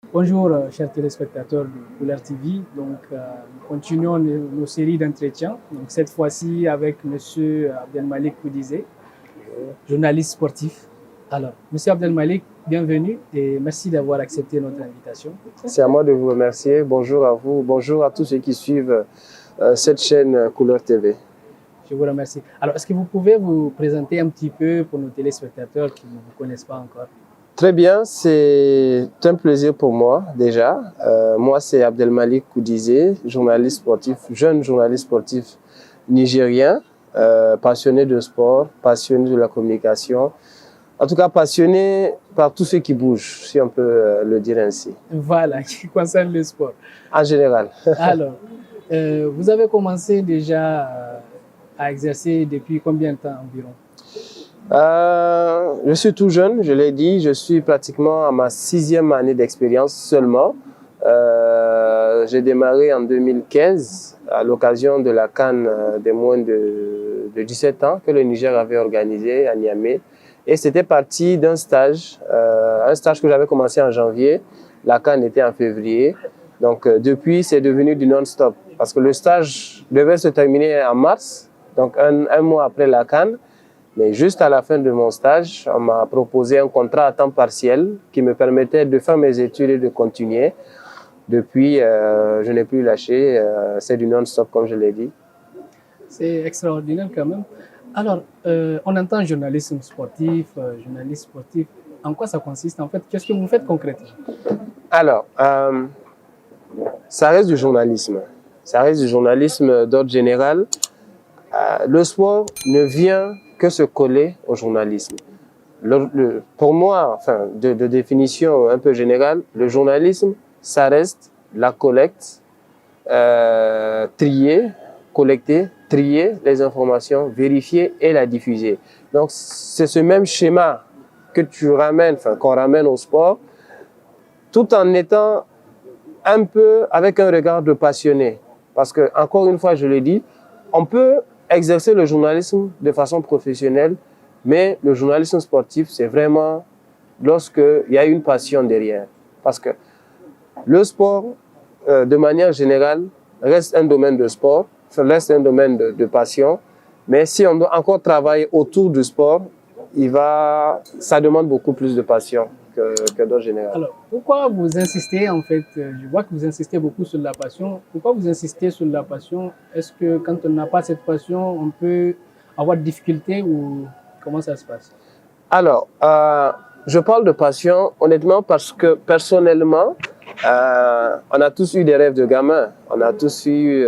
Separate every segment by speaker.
Speaker 1: Bonjour, chers téléspectateurs de Couleur TV. Nous continuons nos séries d'entretiens. Donc, cette fois-ci avec Monsieur Abdelmalik Koudizé, journaliste sportif. Alors, Monsieur Abdelmalik, bienvenue et merci d'avoir accepté notre invitation.
Speaker 2: C'est à moi de vous remercier. Bonjour à vous, bonjour à tous ceux qui suivent cette chaîne Couleur TV.
Speaker 1: Je vous remercie. Alors, est-ce que vous pouvez vous présenter un petit peu pour nos téléspectateurs qui ne vous connaissent pas encore?
Speaker 2: Très bien, c'est un plaisir pour moi déjà. Moi, c'est Abdelmalik Koudizé, journaliste sportif, jeune journaliste sportif nigérien, passionné de sport, passionné de la communication. En tout cas, passionné par tout ce qui bouge, si on peut le dire ainsi.
Speaker 1: Voilà, qui concerne le sport.
Speaker 2: En général.
Speaker 1: Alors, vous avez commencé déjà à exercer depuis combien de temps environ?
Speaker 2: Je suis tout jeune, je l'ai dit, je suis pratiquement à ma 6e année d'expérience seulement. J'ai démarré en 2015 à l'occasion de la CAN des moins de 17 ans que le Niger avait organisé à Niamey. Et c'était parti d'un stage que j'avais commencé en janvier. La CAN était en février. Donc depuis, c'est devenu du non-stop. Parce que le stage devait se terminer en mars, donc un mois après la CAN. Mais juste à la fin de mon stage, on m'a proposé un contrat à temps partiel qui me permettait de faire mes études et de continuer. Depuis, je n'ai plus lâché. C'est du non-stop, comme je l'ai dit.
Speaker 1: C'est extraordinaire quand même. Alors, on entend journalisme sportif, journaliste sportif. En quoi ça consiste en fait? Qu'est-ce que vous faites concrètement?
Speaker 2: Alors, ça reste du journalisme. Ça reste du journalisme d'ordre général. Le sport ne vient que se coller au journalisme. Pour moi, enfin, de définition un peu générale, le journalisme, ça reste la collecte, collecter, trier les informations, vérifier et la diffuser. Donc, c'est ce même schéma que tu ramènes, enfin, qu'on ramène au sport, tout en étant un peu avec un regard de passionné. Parce que, encore une fois, je le dis, on peut exercer le journalisme de façon professionnelle, mais le journalisme sportif, c'est vraiment lorsqu'il y a une passion derrière. Parce que le sport, de manière générale, reste un domaine de sport, reste un domaine de passion, mais si on doit encore travailler autour du sport, ça demande beaucoup plus de passion que d'autres générales.
Speaker 1: Alors, pourquoi vous insistez en fait? Je vois que vous insistez beaucoup sur la passion. Pourquoi vous insistez sur la passion? Est-ce que quand on n'a pas cette passion, on peut avoir des difficultés ou comment ça se passe?
Speaker 2: Alors, je parle de passion honnêtement parce que personnellement, on a tous eu des rêves de gamin. On a tous eu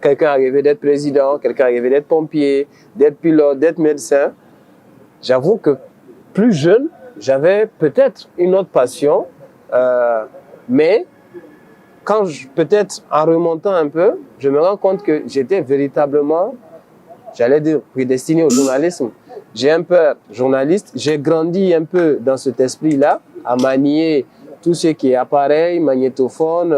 Speaker 2: quelqu'un rêvé d'être président, quelqu'un rêvé d'être pompier, d'être pilote, d'être médecin. J'avoue que plus jeune, j'avais peut-être une autre passion, mais peut-être en remontant un peu, je me rends compte que j'étais véritablement, j'allais dire, prédestiné au journalisme. J'ai un père journaliste, j'ai grandi un peu dans cet esprit-là, à manier tout ce qui est appareil, magnétophone,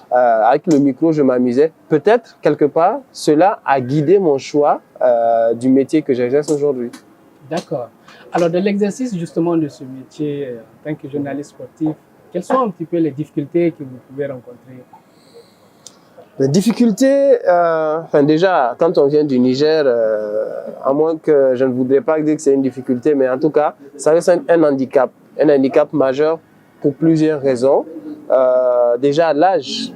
Speaker 2: avec le micro, je m'amusais. Peut-être, quelque part, cela a guidé mon choix du métier que j'exerce aujourd'hui.
Speaker 1: D'accord. Alors, de l'exercice justement de ce métier en tant que journaliste sportif, quelles sont un petit peu les difficultés que vous pouvez rencontrer?
Speaker 2: Les difficultés, déjà, quand on vient du Niger, à moins que je ne voudrais pas dire que c'est une difficulté, mais en tout cas, ça reste un handicap majeur pour plusieurs raisons. Déjà, l'âge,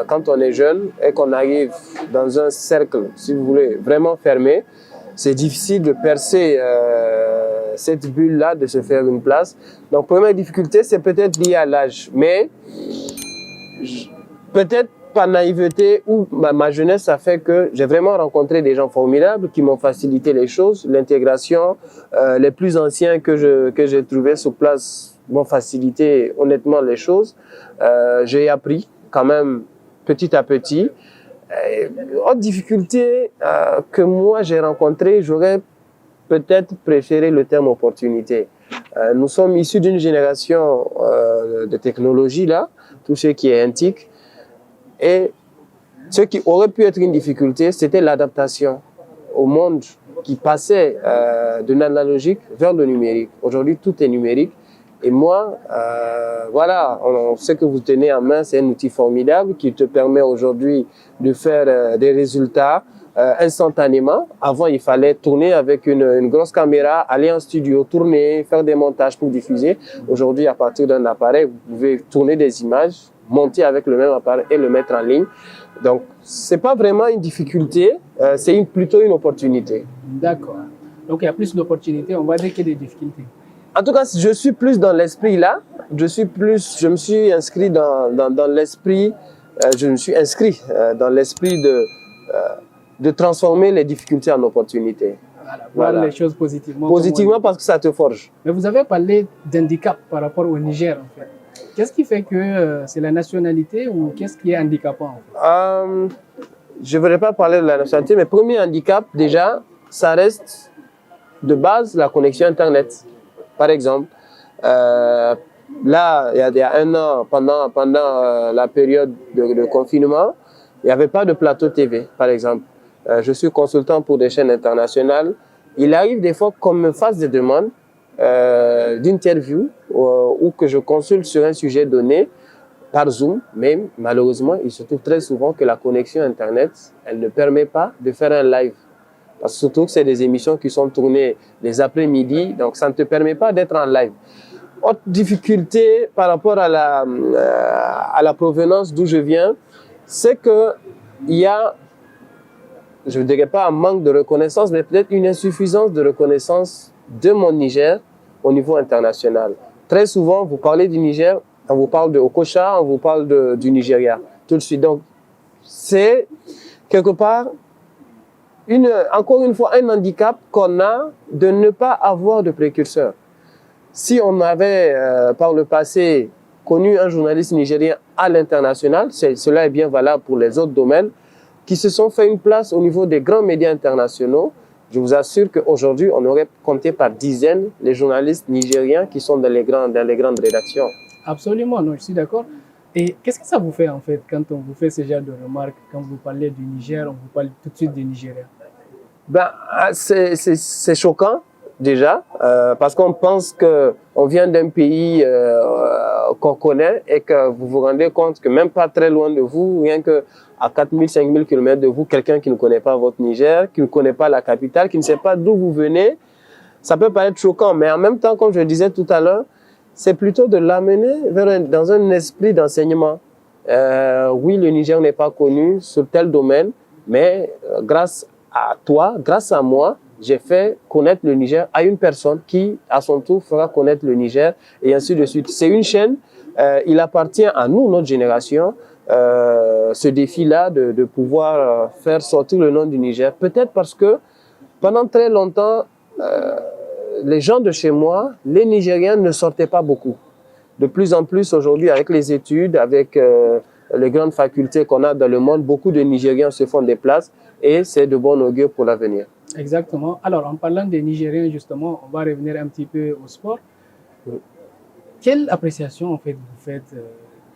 Speaker 2: quand on est jeune et qu'on arrive dans un cercle, si vous voulez, vraiment fermé, c'est difficile de percer cette bulle-là, de se faire une place. Donc, première difficulté, c'est peut-être lié à l'âge, mais peut-être par naïveté ou ma jeunesse a fait que j'ai vraiment rencontré des gens formidables qui m'ont facilité les choses, l'intégration. Les plus anciens que j'ai trouvés sur place m'ont facilité honnêtement les choses. J'ai appris quand même petit à petit. Autre difficulté que moi j'ai rencontrée, j'aurais peut-être préféré le terme opportunité. Nous sommes issus d'une génération de technologie là, tout ce qui est antique. Et ce qui aurait pu être une difficulté, c'était l'adaptation au monde qui passait de l'analogique vers le numérique. Aujourd'hui, tout est numérique Et moi, voilà, on sait que vous tenez en main, c'est un outil formidable qui te permet aujourd'hui de faire des résultats instantanément. Avant, il fallait tourner avec une grosse caméra, aller en studio, tourner, faire des montages pour diffuser. Aujourd'hui, à partir d'un appareil, vous pouvez tourner des images, monter avec le même appareil et le mettre en ligne. Donc, c'est pas vraiment une difficulté, c'est plutôt une opportunité.
Speaker 1: D'accord. Donc, il y a plus d'opportunités, on va dire, que des difficultés.
Speaker 2: En tout cas, je suis plus dans l'esprit là. Je me suis inscrit dans l'esprit, je me suis inscrit dans l'esprit de transformer les difficultés en opportunités.
Speaker 1: Voir les choses positivement.
Speaker 2: Positivement parce que ça te forge.
Speaker 1: Mais vous avez parlé d'handicap par rapport au Niger, en fait. Qu'est-ce qui fait que c'est la nationalité ou qu'est-ce qui est handicapant, en fait?
Speaker 2: Je ne voudrais pas parler de la nationalité, mais premier handicap, déjà, ça reste de base la connexion Internet. Par exemple, là, il y a un an, pendant la période de confinement, il n'y avait pas de plateau TV, par exemple. Je suis consultant pour des chaînes internationales. Il arrive des fois qu'on me fasse des demandes d'interview ou que je consulte sur un sujet donné par Zoom, mais malheureusement, il se trouve très souvent que la connexion Internet, elle ne permet pas de faire un live. Parce que surtout que c'est des émissions qui sont tournées les après-midi, donc ça ne te permet pas d'être en live. Autre difficulté par rapport à la provenance d'où je viens, c'est qu'il y a, je ne dirais pas un manque de reconnaissance, mais peut-être une insuffisance de reconnaissance de mon Niger au niveau international. Très souvent, vous parlez du Niger, on vous parle de Okocha, on vous parle du Nigeria, tout de suite. Donc, c'est quelque part encore une fois, un handicap qu'on a de ne pas avoir de précurseur. Si on avait, par le passé, connu un journaliste nigérien à l'international, cela est bien valable pour les autres domaines, qui se sont fait une place au niveau des grands médias internationaux, je vous assure qu'aujourd'hui, on aurait compté par dizaines les journalistes nigériens qui sont dans les grandes rédactions.
Speaker 1: Absolument, non, je suis d'accord. Et qu'est-ce que ça vous fait, en fait, quand on vous fait ce genre de remarques, quand vous parlez du Niger, on vous parle tout de suite du Nigeria?
Speaker 2: Ben, c'est choquant déjà parce qu'on pense qu'on vient d'un pays qu'on connaît et que vous vous rendez compte que même pas très loin de vous, rien que à 4000, 5000 km de vous, quelqu'un qui ne connaît pas votre Niger, qui ne connaît pas la capitale, qui ne sait pas d'où vous venez, ça peut paraître choquant, mais en même temps, comme je le disais tout à l'heure, c'est plutôt de l'amener dans un esprit d'enseignement. Oui, le Niger n'est pas connu sur tel domaine, mais grâce à toi, grâce à moi, j'ai fait connaître le Niger à une personne qui, à son tour, fera connaître le Niger et ainsi de suite. C'est une chaîne, il appartient à nous, notre génération, ce défi-là de pouvoir faire sortir le nom du Niger. Peut-être parce que pendant très longtemps, les gens de chez moi, les Nigériens ne sortaient pas beaucoup. De plus en plus aujourd'hui, avec les études, avec les grandes facultés qu'on a dans le monde, beaucoup de Nigériens se font des places et c'est de bon augure pour l'avenir.
Speaker 1: Exactement. Alors, en parlant des Nigériens, justement, on va revenir un petit peu au sport. Quelle appréciation, en fait, vous faites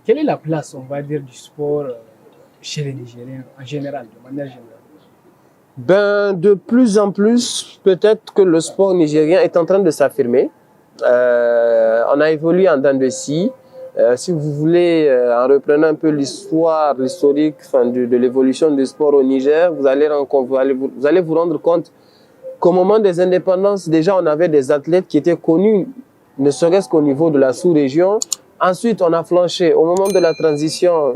Speaker 1: quelle est la place, on va dire, du sport chez les Nigériens en général, de manière générale?
Speaker 2: Ben, de plus en plus, peut-être que le sport nigérien est en train de s'affirmer. On a évolué en dents de scie. Si vous voulez, en reprenant un peu l'historique de l'évolution du sport au Niger, vous allez vous rendre compte qu'au moment des indépendances, déjà on avait des athlètes qui étaient connus, ne serait-ce qu'au niveau de la sous-région. Ensuite, on a flanché. Au moment de la transition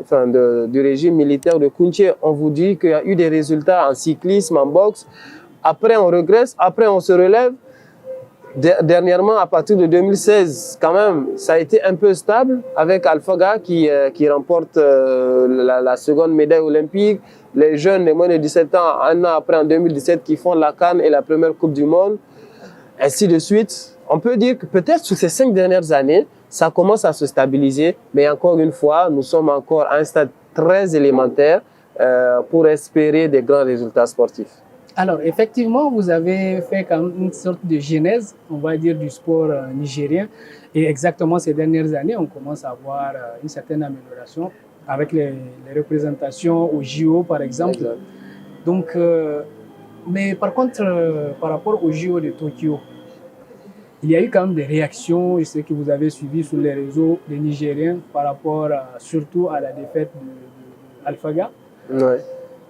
Speaker 2: du régime militaire de Kounché, on vous dit qu'il y a eu des résultats en cyclisme, en boxe. Après, on regresse. Après, on se relève. Dernièrement, à partir de 2016, quand même, ça a été un peu stable avec Alphaga qui remporte la seconde médaille olympique. Les jeunes de moins de 17 ans, un an après, en 2017, qui font la CAN et la première Coupe du Monde, ainsi de suite. On peut dire que peut-être sur ces 5 dernières années, ça commence à se stabiliser, mais encore une fois, nous sommes encore à un stade très élémentaire pour espérer des grands résultats sportifs.
Speaker 1: Alors, effectivement, vous avez fait quand même une sorte de genèse, on va dire, du sport nigérien. Et exactement ces dernières années, on commence à voir une certaine amélioration avec les représentations au JO, par exemple. Exact. Donc, mais par contre, par rapport au JO de Tokyo, il y a eu quand même des réactions, je sais que vous avez suivi sur les réseaux des Nigériens par rapport surtout à la défaite d'Alphaga.
Speaker 2: Ouais.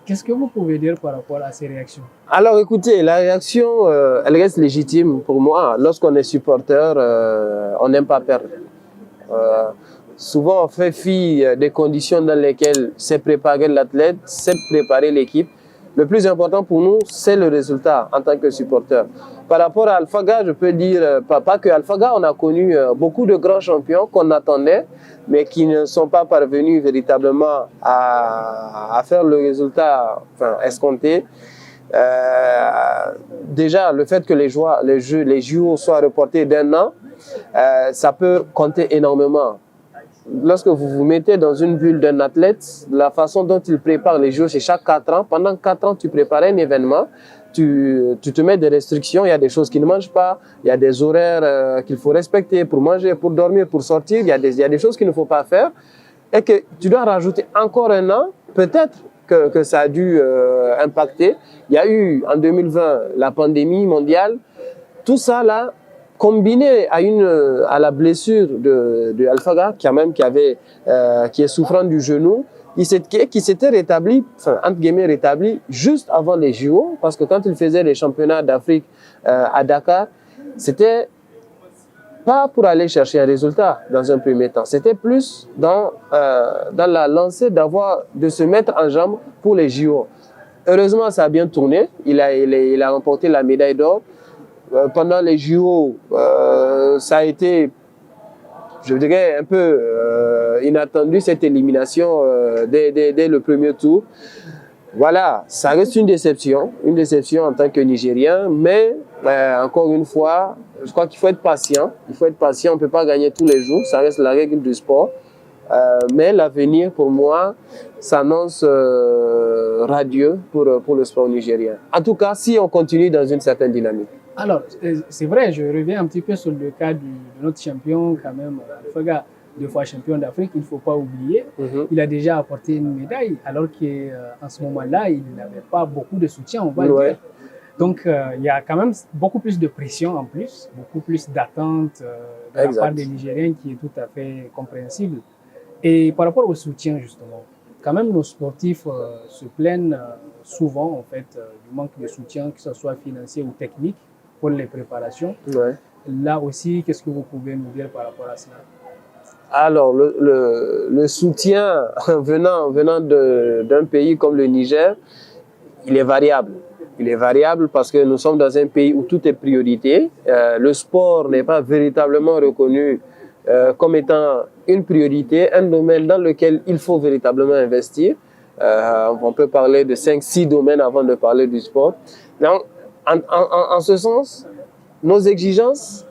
Speaker 1: Qu'est-ce que vous pouvez dire par rapport à ces réactions?
Speaker 2: Alors écoutez, la réaction, elle reste légitime pour moi. Lorsqu'on est supporter, on n'aime pas perdre. Souvent, on fait fi des conditions dans lesquelles s'est préparé l'athlète, s'est préparé l'équipe. Le plus important pour nous, c'est le résultat en tant que supporter. Par rapport à Alphaga, je peux dire, pas que Alphaga, on a connu beaucoup de grands champions qu'on attendait, mais qui ne sont pas parvenus véritablement à faire le résultat escompté. Déjà, le fait que les JO soient reportés d'1 an, ça peut compter énormément. Lorsque vous vous mettez dans une bulle d'un athlète, la façon dont il prépare les JO, c'est chaque 4 ans. Pendant 4 ans, tu prépares un événement, tu te mets des restrictions, il y a des choses qui ne mangent pas, il y a des horaires qu'il faut respecter pour manger, pour dormir, pour sortir, il y a des choses qu'il ne faut pas faire et que tu dois rajouter encore 1 an, peut-être que ça a dû impacter. Il y a eu en 2020 la pandémie mondiale, tout ça là, combiné à la blessure de Alphaga, qui est souffrant du genou, qui s'était rétabli, entre guillemets rétabli, juste avant les JO, parce que quand il faisait les championnats d'Afrique à Dakar, c'était pas pour aller chercher un résultat dans un premier temps, c'était plus dans la lancée de se mettre en jambe pour les JO. Heureusement, ça a bien tourné, il a remporté la médaille d'or. Pendant les JO, ça a été, je dirais, un peu inattendu, cette élimination dès le premier tour. Voilà, ça reste une déception en tant que Nigérien, mais encore une fois, je crois qu'il faut être patient. On ne peut pas gagner tous les jours, ça reste la règle du sport. Mais l'avenir, pour moi, s'annonce radieux pour le sport nigérien. En tout cas, si on continue dans une certaine dynamique.
Speaker 1: Alors, c'est vrai, je reviens un petit peu sur le cas de notre champion, quand même, Alphaga, 2 fois champion d'Afrique, il ne faut pas oublier. Il a déjà apporté une médaille, alors qu'en ce moment-là, il n'avait pas beaucoup de soutien, on va dire. Donc, il y a quand même beaucoup plus de pression en plus, beaucoup plus d'attente de la part des Nigériens qui est tout à fait compréhensible. Et par rapport au soutien, justement, quand même, nos sportifs se plaignent souvent, en fait, du manque de soutien, que ce soit financier ou technique, pour les préparations. Là aussi, qu'est-ce que vous pouvez nous dire par rapport à cela?
Speaker 2: Alors, le soutien venant d'un pays comme le Niger, il est variable. Il est variable parce que nous sommes dans un pays où tout est priorité. Le sport n'est pas véritablement reconnu comme étant une priorité, un domaine dans lequel il faut véritablement investir. On peut parler de 5-6 domaines avant de parler du sport. Donc, en ce sens, nos exigences,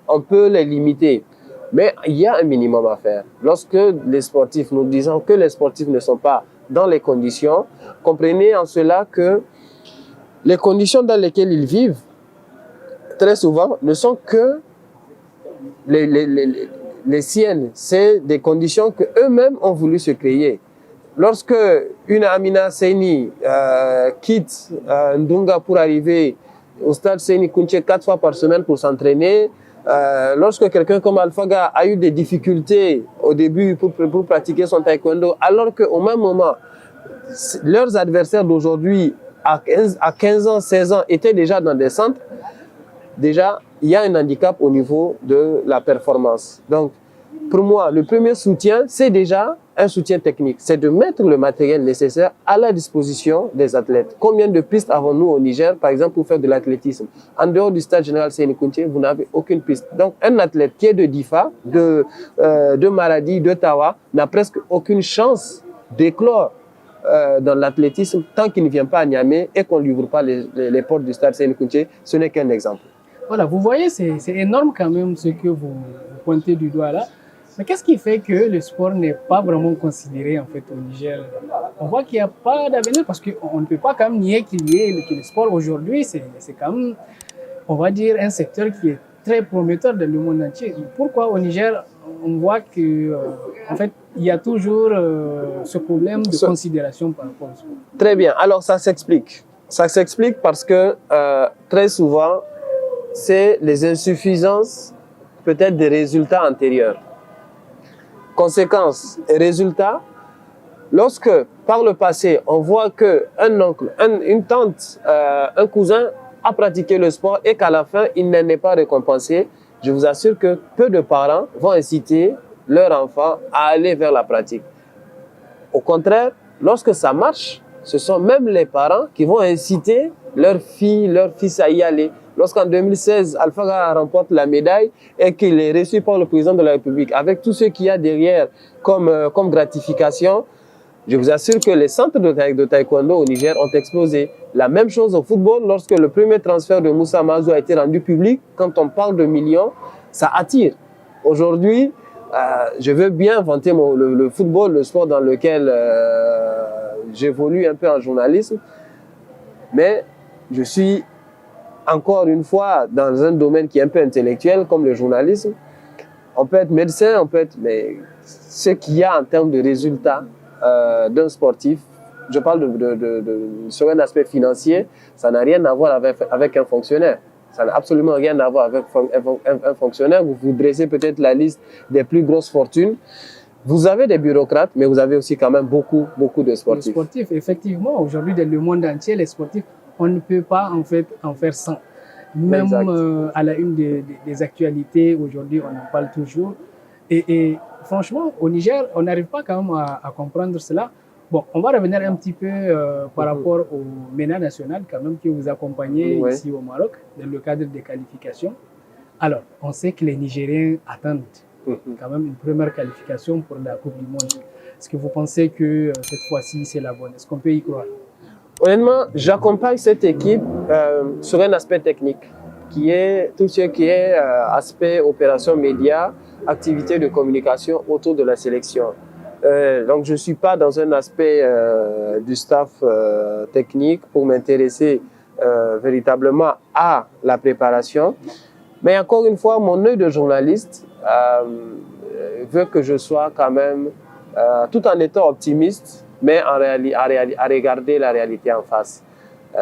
Speaker 2: on peut les limiter. Mais il y a un minimum à faire. Lorsque nous disons que les sportifs ne sont pas dans les conditions, comprenez en cela que les conditions dans lesquelles ils vivent, très souvent, ne sont que les siennes. C'est des conditions qu'eux-mêmes ont voulu se créer. Lorsque une Amina Seyni quitte Ndunga pour arriver au stade Seyni Kounché 4 fois par semaine pour s'entraîner, lorsque quelqu'un comme Alphaga a eu des difficultés au début pour pratiquer son taekwondo, alors qu'au même moment, leurs adversaires d'aujourd'hui, à 15 ans, 16 ans, étaient déjà dans des centres, déjà, il y a un handicap au niveau de la performance. Donc, pour moi, le premier soutien, c'est déjà un soutien technique. C'est de mettre le matériel nécessaire à la disposition des athlètes. Combien de pistes avons-nous au Niger, par exemple, pour faire de l'athlétisme? En dehors du stade général Seyni Kounché, vous n'avez aucune piste. Donc, un athlète qui est de Difa, de Maradi, de Tawa, n'a presque aucune chance d'éclore dans l'athlétisme tant qu'il ne vient pas à Niamey et qu'on ne lui ouvre pas les portes du stade Seyni Kounché. Ce n'est qu'un exemple.
Speaker 1: Voilà, vous voyez, c'est énorme quand même ce que vous pointez du doigt là. Mais qu'est-ce qui fait que le sport n'est pas vraiment considéré en fait au Niger? On voit qu'il n'y a pas d'avenir parce qu'on ne peut pas quand même nier que le sport aujourd'hui, c'est quand même, on va dire, un secteur qui est très prometteur dans le monde entier. Pourquoi au Niger, on voit que en fait, il y a toujours ce problème de considération par rapport au sport?
Speaker 2: Très bien. Alors, ça s'explique. Ça s'explique parce que très souvent, c'est les insuffisances peut-être des résultats antérieurs. Conséquences et résultats, lorsque par le passé, on voit qu'un oncle, une tante, un cousin a pratiqué le sport et qu'à la fin, il n'en est pas récompensé, je vous assure que peu de parents vont inciter leur enfant à aller vers la pratique. Au contraire, lorsque ça marche, ce sont même les parents qui vont inciter leur fille, leur fils à y aller. Lorsqu'en 2016, Alpha Gara remporte la médaille et qu'il est reçu par le président de la République, avec tout ce qu'il y a derrière comme gratification, je vous assure que les centres de taekwondo au Niger ont explosé. La même chose au football, lorsque le premier transfert de Moussa Mazou a été rendu public, quand on parle de millions, ça attire. Aujourd'hui, je veux bien vanter le football, le sport dans lequel j'évolue un peu en journalisme, mais je suis encore une fois dans un domaine qui est un peu intellectuel comme le journalisme. On peut être médecin, on peut être... Mais ce qu'il y a en termes de résultats d'un sportif, je parle sur un aspect financier, ça n'a rien à voir avec un fonctionnaire. Ça n'a absolument rien à voir avec un fonctionnaire. Vous dressez peut-être la liste des plus grosses fortunes. Vous avez des bureaucrates, mais vous avez aussi quand même beaucoup de sportifs.
Speaker 1: Les sportifs, effectivement, aujourd'hui, dans le monde entier, les sportifs, on ne peut pas en fait en faire sans. Même à la une des actualités, aujourd'hui, on en parle toujours. Et franchement, au Niger, on n'arrive pas quand même à comprendre cela. Bon, on va revenir un petit peu par rapport au MENA national, quand même, que vous accompagnez ici au Maroc, dans le cadre des qualifications. Alors, on sait que les Nigériens attendent quand même une première qualification pour la Coupe du Monde. Est-ce que vous pensez que cette fois-ci, c'est la bonne? Est-ce qu'on peut y croire?
Speaker 2: Honnêtement, j'accompagne cette équipe sur un aspect technique, qui est tout ce qui est aspect opération média, activité de communication autour de la sélection. Donc, je ne suis pas dans un aspect du staff technique pour m'intéresser véritablement à la préparation. Mais encore une fois, mon œil de journaliste veut que je sois quand même, tout en étant optimiste, mais à regarder la réalité en face.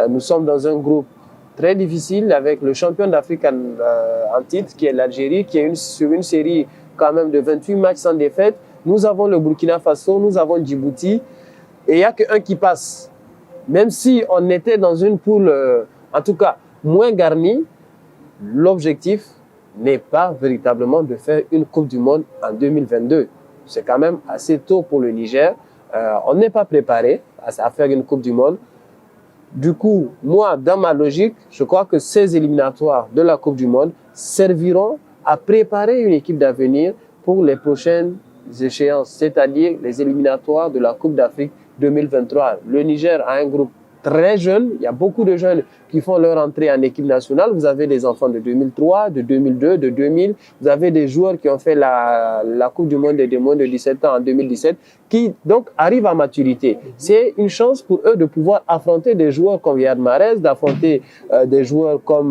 Speaker 2: Nous sommes dans un groupe très difficile avec le champion d'Afrique en titre, qui est l'Algérie, qui est sur une série quand même de 28 matchs sans défaite. Nous avons le Burkina Faso, nous avons Djibouti, et il n'y a qu'un qui passe. Même si on était dans une poule, en tout cas, moins garnie, l'objectif n'est pas véritablement de faire une Coupe du Monde en 2022. C'est quand même assez tôt pour le Niger. On n'est pas préparé à faire une Coupe du Monde. Du coup, moi, dans ma logique, je crois que ces éliminatoires de la Coupe du Monde serviront à préparer une équipe d'avenir pour les prochaines échéances, c'est-à-dire les éliminatoires de la Coupe d'Afrique 2023. Le Niger a un groupe très jeune, il y a beaucoup de jeunes qui font leur entrée en équipe nationale. Vous avez des enfants de 2003, de 2002, de 2000. Vous avez des joueurs qui ont fait la Coupe du Monde des moins de 17 ans en 2017, qui donc arrivent à maturité. C'est une chance pour eux de pouvoir affronter des joueurs comme Yad Mahrez, d'affronter des joueurs comme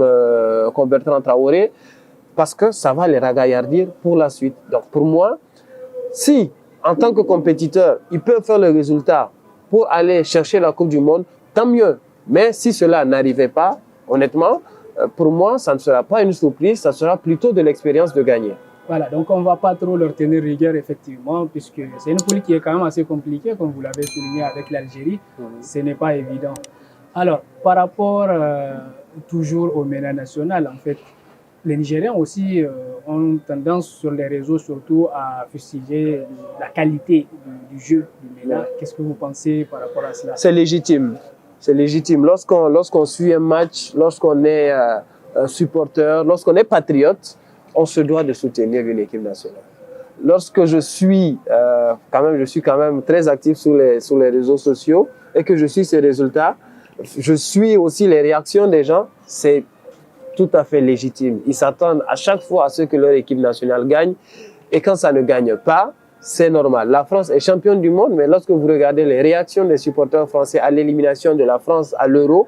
Speaker 2: Bertrand Traoré, parce que ça va les ragaillardir pour la suite. Donc pour moi, si en tant que compétiteur, ils peuvent faire le résultat pour aller chercher la Coupe du Monde, tant mieux. Mais si cela n'arrivait pas, honnêtement, pour moi, ça ne sera pas une surprise, ça sera plutôt de l'expérience de gagner.
Speaker 1: Voilà, donc on ne va pas trop leur tenir rigueur, effectivement, puisque c'est une poule qui est quand même assez compliquée, comme vous l'avez souligné avec l'Algérie. Ce n'est pas évident. Alors, par rapport toujours au MENA national, en fait, les Nigériens aussi ont tendance sur les réseaux surtout à fustiger la qualité du jeu du MENA. Qu'est-ce que vous pensez par rapport à cela?
Speaker 2: C'est légitime. C'est légitime. Lorsqu'on suit un match, lorsqu'on est supporter, lorsqu'on est patriote, on se doit de soutenir une équipe nationale. Lorsque je suis quand même très actif sur les réseaux sociaux et que je suis ces résultats, je suis aussi les réactions des gens. C'est tout à fait légitime. Ils s'attendent à chaque fois à ce que leur équipe nationale gagne. Et quand ça ne gagne pas, c'est normal. La France est championne du monde, mais lorsque vous regardez les réactions des supporters français à l'élimination de la France à l'Euro,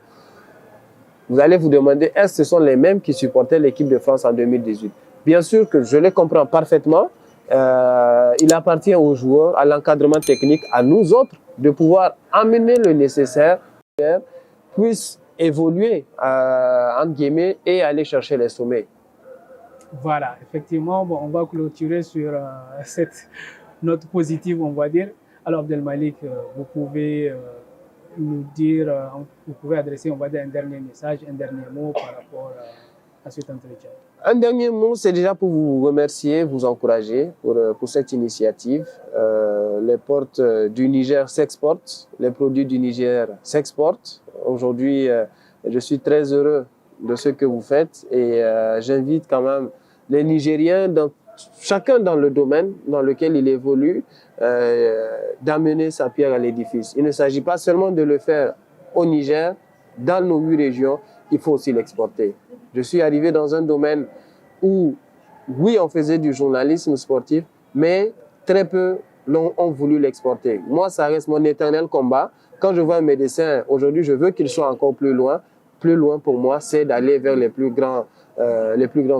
Speaker 2: vous allez vous demander, est-ce que ce sont les mêmes qui supportaient l'équipe de France en 2018? Bien sûr que je les comprends parfaitement. Il appartient aux joueurs, à l'encadrement technique, à nous autres, de pouvoir amener le nécessaire, puissent évoluer, entre guillemets, et aller chercher les sommets.
Speaker 1: Voilà, effectivement, bon, on va clôturer sur cette note positive, on va dire. Alors, Abdelmalik, vous pouvez nous dire, vous pouvez adresser, on va dire, un dernier message, un dernier mot par rapport à cet entretien.
Speaker 2: Un dernier mot, c'est déjà pour vous remercier, vous encourager pour cette initiative. Les portes du Niger s'exportent, les produits du Niger s'exportent. Aujourd'hui, je suis très heureux de ce que vous faites et j'invite quand même les Nigériens, chacun dans le domaine dans lequel il évolue, d'amener sa pierre à l'édifice. Il ne s'agit pas seulement de le faire au Niger, dans nos 8 régions, il faut aussi l'exporter. Je suis arrivé dans un domaine où, oui, on faisait du journalisme sportif, mais très peu ont voulu l'exporter. Moi, ça reste mon éternel combat. Quand je vois un médecin, aujourd'hui, je veux qu'il soit encore plus loin. Plus loin pour moi, c'est d'aller vers les plus grands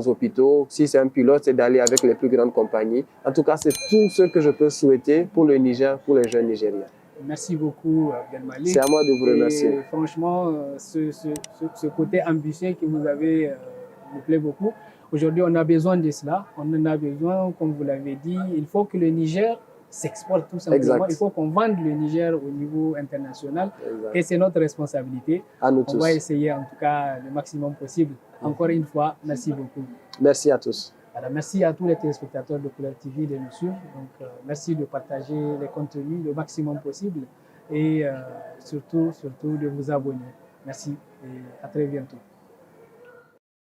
Speaker 2: hôpitaux. Si c'est un pilote, c'est d'aller avec les plus grandes compagnies. En tout cas, c'est tout ce que je peux souhaiter pour le Niger, pour les jeunes Nigériens.
Speaker 1: Merci beaucoup, Abdelmalik.
Speaker 2: C'est à moi de vous remercier.
Speaker 1: Et franchement, ce côté ambitieux que vous avez me plaît beaucoup. Aujourd'hui, on a besoin de cela. On en a besoin, comme vous l'avez dit. Il faut que le Niger s'exporte tout simplement.
Speaker 2: Exact.
Speaker 1: Il faut qu'on vende le Niger au niveau international.
Speaker 2: Exact.
Speaker 1: Et c'est notre responsabilité.
Speaker 2: À nous
Speaker 1: on
Speaker 2: tous.
Speaker 1: va essayer en tout cas le maximum possible. Encore une fois, merci beaucoup.
Speaker 2: Merci à tous.
Speaker 1: Alors, merci à tous les téléspectateurs de Couleur TV de nous suivre. Donc, merci de partager les contenus le maximum possible et surtout de vous abonner. Merci et à très bientôt.